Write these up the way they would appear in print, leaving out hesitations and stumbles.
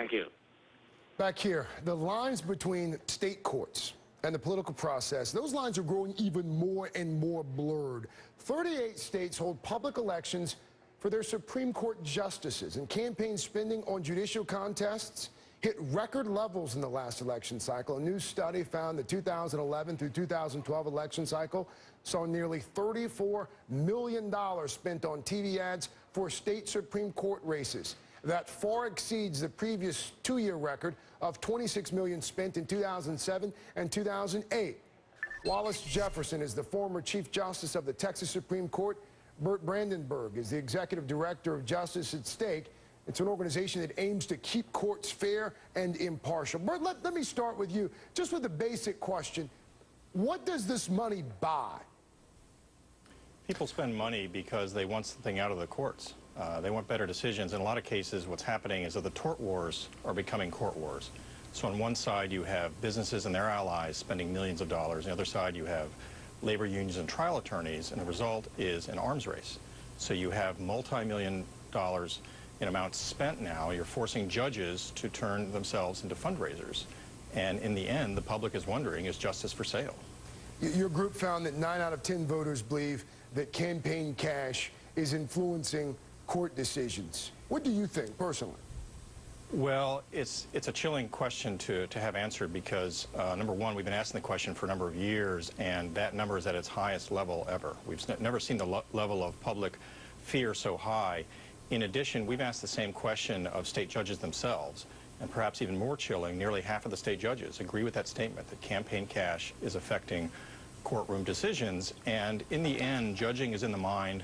Thank you. Back here, the lines between state courts and the political process, those lines are growing even more and more blurred. 38 states hold public elections for their Supreme Court justices, and campaign spending on judicial contests hit record levels in the last election cycle. A new study found the 2011 through 2012 election cycle saw nearly $34 million spent on TV ads for state Supreme Court races. That far exceeds the previous two-year record of $26 million spent in 2007 and 2008. Wallace Jefferson is the former Chief Justice of the Texas Supreme Court. Bert Brandenburg is the Executive Director of Justice at Stake. It's an organization that aims to keep courts fair and impartial. Bert, let me start with you, just with a basic question. What does this money buy? People spend money because they want something out of the courts. They want better decisions. In a lot of cases, what's happening is that the tort wars are becoming court wars. So on one side, you have businesses and their allies spending millions of dollars. On the other side, you have labor unions and trial attorneys, and the result is an arms race. So you have multi-million dollars in amounts spent now. You're forcing judges to turn themselves into fundraisers. And in the end, the public is wondering, is justice for sale? Your group found that 9 out of 10 voters believe that campaign cash is influencing court decisions. What do you think, personally? Well, it's a chilling question to have answered because, number one, we've been asking the question for a number of years, and that number is at its highest level ever. We've never seen the level of public fear so high. In addition, we've asked the same question of state judges themselves, and perhaps even more chilling, nearly half of the state judges agree with that statement, that campaign cash is affecting courtroom decisions. And in the end, judging is in the mind.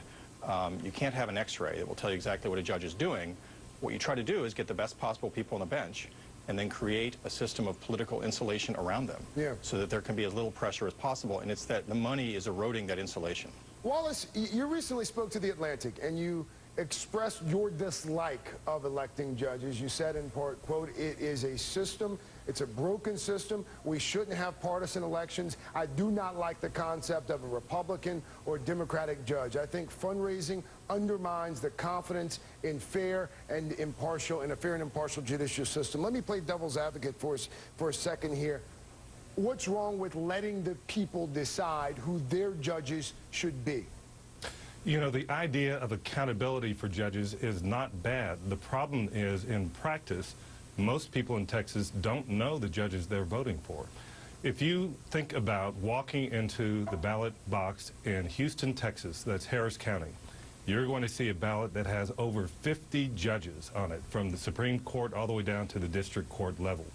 You can't have an x-ray that will tell you exactly what a judge is doing. What you try to do is get the best possible people on the bench and then create a system of political insulation around them so that there can be as little pressure as possible, and it's that the money is eroding that insulation. Wallace, you recently spoke to The Atlantic, and you expressed your dislike of electing judges. You said in part, quote, "It is a system, it's a broken system. We shouldn't have partisan elections. I do not like the concept of a Republican or Democratic judge. I think fundraising undermines the confidence in a fair and impartial judicial system." Let me play devil's advocate for us for a second here. What's wrong with letting the people decide who their judges should be? You know, the idea of accountability for judges is not bad. The problem is, in practice, most people in Texas don't know the judges they're voting for. If you think about walking into the ballot box in Houston, Texas, that's Harris County, you're going to see a ballot that has over 50 judges on it, from the Supreme Court all the way down to the district court level.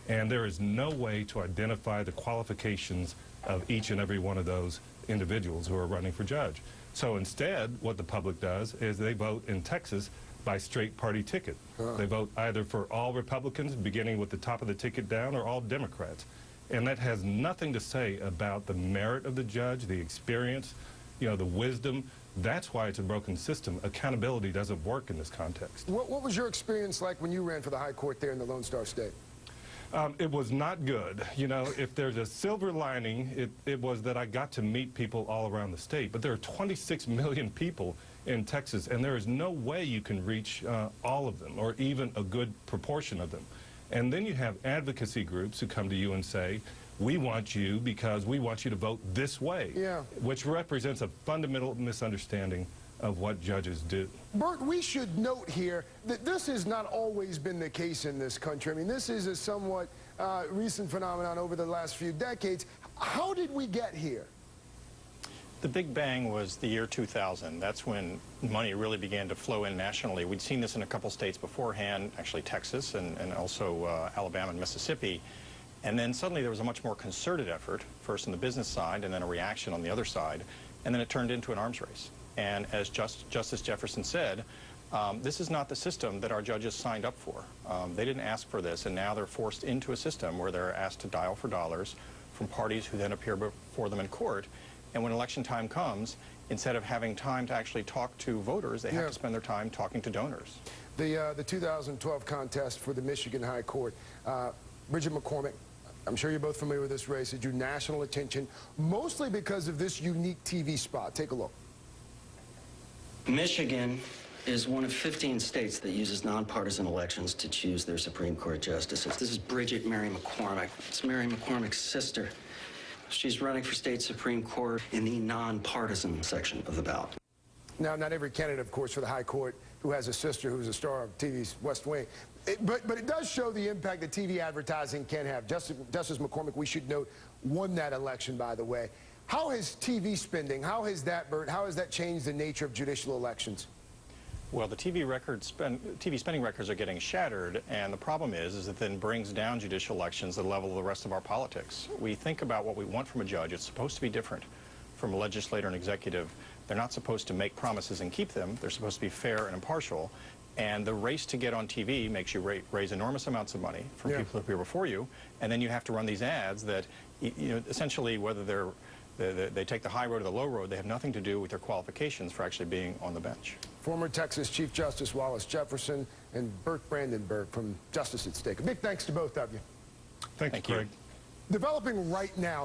And there is no way to identify the qualifications of each and every one of those individuals who are running for judge. So instead, what the public does is they vote in Texas by straight party ticket. They vote either for all Republicans, beginning with the top of the ticket down, or all Democrats. And that has nothing to say about the merit of the judge, the experience, you know, the wisdom. That's why it's a broken system. Accountability doesn't work in this context. What was your experience like when you ran for the high court there in the Lone Star State? It was not good. You know, if there's a silver lining, it was that I got to meet people all around the state. But there are 26 million people in Texas, and there is no way you can reach all of them, or even a good proportion of them. And then you have advocacy groups who come to you and say, we want you because we want you to vote this way, which represents a fundamental misunderstanding of what judges do. Bert, we should note here that this has not always been the case in this country. I mean, this is a somewhat recent phenomenon over the last few decades. How did we get here? The Big Bang was the year 2000. That's when money really began to flow in nationally. We'd seen this in a couple states beforehand, actually Texas and also Alabama and Mississippi. And then suddenly there was a much more concerted effort, first on the business side and then a reaction on the other side. And then it turned into an arms race. And as Justice Jefferson said, this is not the system that our judges signed up for. They didn't ask for this, and now they're forced into a system where they're asked to dial for dollars from parties who then appear before them in court. And when election time comes, instead of having time to actually talk to voters, they have to spend their time talking to donors. The 2012 contest for the Michigan High Court, Bridget McCormick, I'm sure you're both familiar with this race. It drew national attention, mostly because of this unique TV spot. Take a look. Michigan is one of 15 states that uses nonpartisan elections to choose their Supreme Court justices. This is Bridget Mary McCormick. It's Mary McCormick's sister. She's running for state Supreme Court in the nonpartisan section of the ballot. Now, not every candidate, of course, for the High Court who has a sister who's a star of TV's West Wing. But it does show the impact that TV advertising can have. Justice McCormick, we should note, won that election, by the way. How has TV spending, how has that, Bert, how has that changed the nature of judicial elections? Well, the TV spending records are getting shattered, and the problem is that then brings down judicial elections to the level of the rest of our politics. We think about what we want from a judge. It's supposed to be different from a legislator and executive. They're not supposed to make promises and keep them. They're supposed to be fair and impartial. And the race to get on TV makes you raise enormous amounts of money from people who appear before you, and then you have to run these ads that, essentially, whether they take the high road or the low road, they have nothing to do with their qualifications for actually being on the bench. Former Texas Chief Justice Wallace Jefferson and Bert Brandenburg from Justice at Stake. A big thanks to both of you. Thank you, Craig. Developing right now.